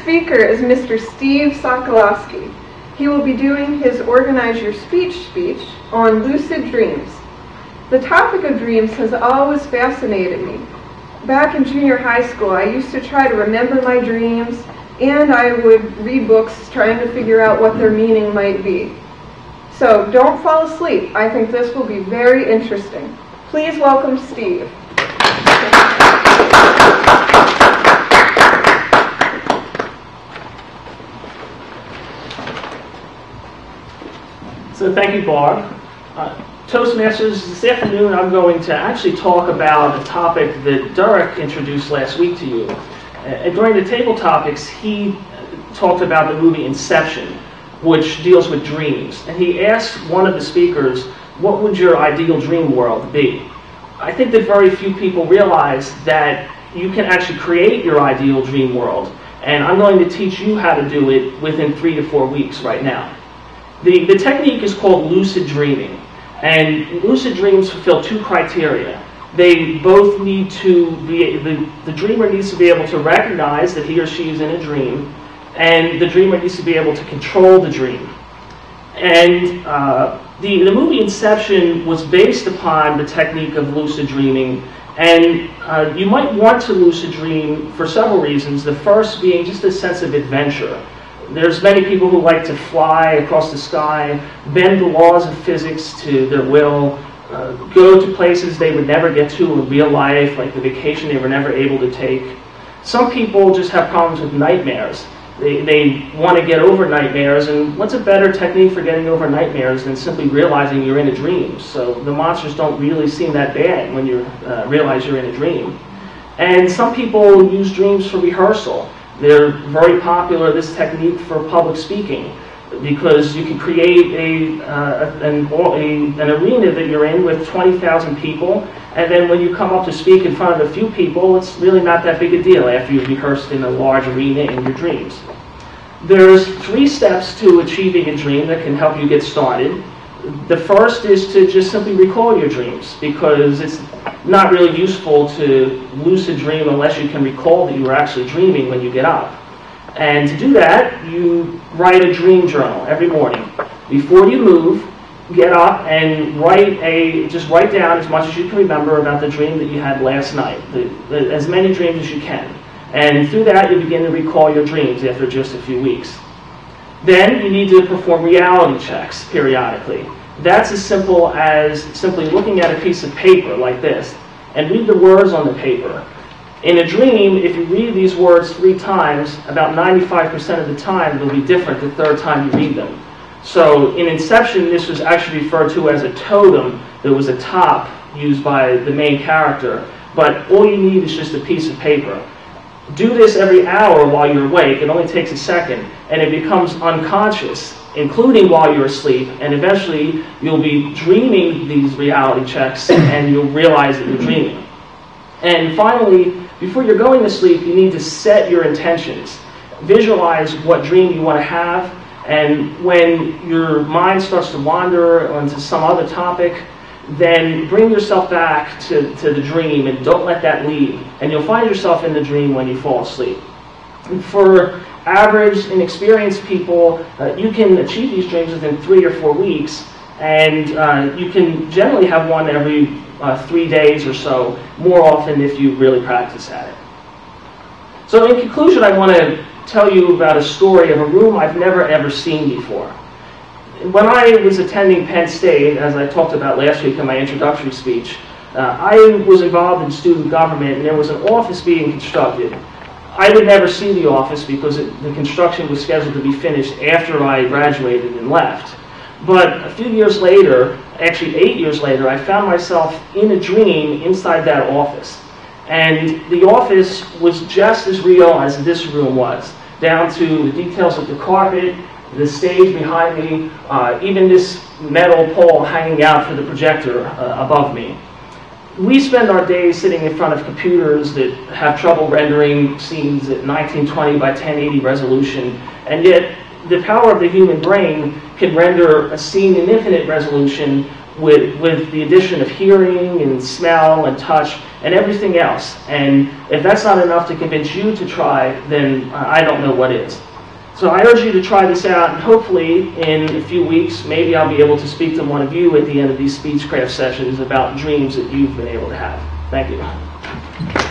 speaker is Mr. Steve Sokolowski. He will be doing his Organize Your Speech on lucid dreams. The topic of dreams has always fascinated me. Back in junior high school, I used to try to remember my dreams, and I would read books trying to figure out what their meaning might be. So don't fall asleep. I think this will be very interesting. Please welcome Steve. So thank you, Barb. Toastmasters, this afternoon I'm going to actually talk about a topic that Derek introduced last week to you. During the table topics, he talked about the movie Inception, which deals with dreams. And he asked one of the speakers, what would your ideal dream world be? I think that very few people realize that you can actually create your ideal dream world. And I'm going to teach you how to do it within 3 to 4 weeks right now. The technique is called lucid dreaming, and lucid dreams fulfill 2 criteria. They both need to be, the dreamer needs to be able to recognize that he or she is in a dream, and the dreamer needs to be able to control the dream. And the movie Inception was based upon the technique of lucid dreaming, and you might want to lucid dream for several reasons, the first being just a sense of adventure. There's many people who like to fly across the sky, bend the laws of physics to their will, go to places they would never get to in real life, like the vacation they were never able to take. Some people just have problems with nightmares. They want to get over nightmares, and what's a better technique for getting over nightmares than simply realizing you're in a dream? So the monsters don't really seem that bad when you realize you're in a dream. And some people use dreams for rehearsal. They're very popular, this technique, for public speaking, because you can create an arena that you're in with 20,000 people, and then when you come up to speak in front of a few people, it's really not that big a deal after you've rehearsed in a large arena in your dreams. There's 3 steps to achieving a dream that can help you get started. The first is to just simply recall your dreams, because it's not really useful to lucid dream unless you can recall that you were actually dreaming when you get up. And to do that, you write a dream journal every morning. Before you move, get up and just write down as much as you can remember about the dream that you had last night, as many dreams as you can. And through that, you begin to recall your dreams after just a few weeks. Then you need to perform reality checks periodically. That's as simple as simply looking at a piece of paper like this and read the words on the paper. In a dream, if you read these words 3 times, about 95% of the time they'll be different the 3rd time you read them. So in Inception, this was actually referred to as a totem. There was a top used by the main character, but all you need is just a piece of paper. Do this every hour while you're awake. It only takes a second, and it becomes unconscious, including while you're asleep, and eventually you'll be dreaming these reality checks, and you'll realize that you're dreaming. And finally, before you're going to sleep, you need to set your intentions. Visualize what dream you want to have, and when your mind starts to wander onto some other topic, then bring yourself back to the dream and don't let that leave. And you'll find yourself in the dream when you fall asleep. And for average, inexperienced people, you can achieve these dreams within 3 or 4 weeks, and you can generally have one every 3 days or so, more often if you really practice at it. So in conclusion, I want to tell you about a story of a room I've never ever seen before. When I was attending Penn State, as I talked about last week in my introductory speech, I was involved in student government, and there was an office being constructed. I would never see the office because the construction was scheduled to be finished after I graduated and left. But a few years later, actually 8 years later, I found myself in a dream inside that office. And the office was just as real as this room was, down to the details of the carpet, the stage behind me, even this metal pole hanging out for the projector above me. We spend our days sitting in front of computers that have trouble rendering scenes at 1920 by 1080 resolution, and yet the power of the human brain can render a scene in infinite resolution with the addition of hearing and smell and touch and everything else. And if that's not enough to convince you to try, then I don't know what is. So I urge you to try this out, and hopefully in a few weeks, maybe I'll be able to speak to one of you at the end of these Speechcraft sessions about dreams that you've been able to have. Thank you.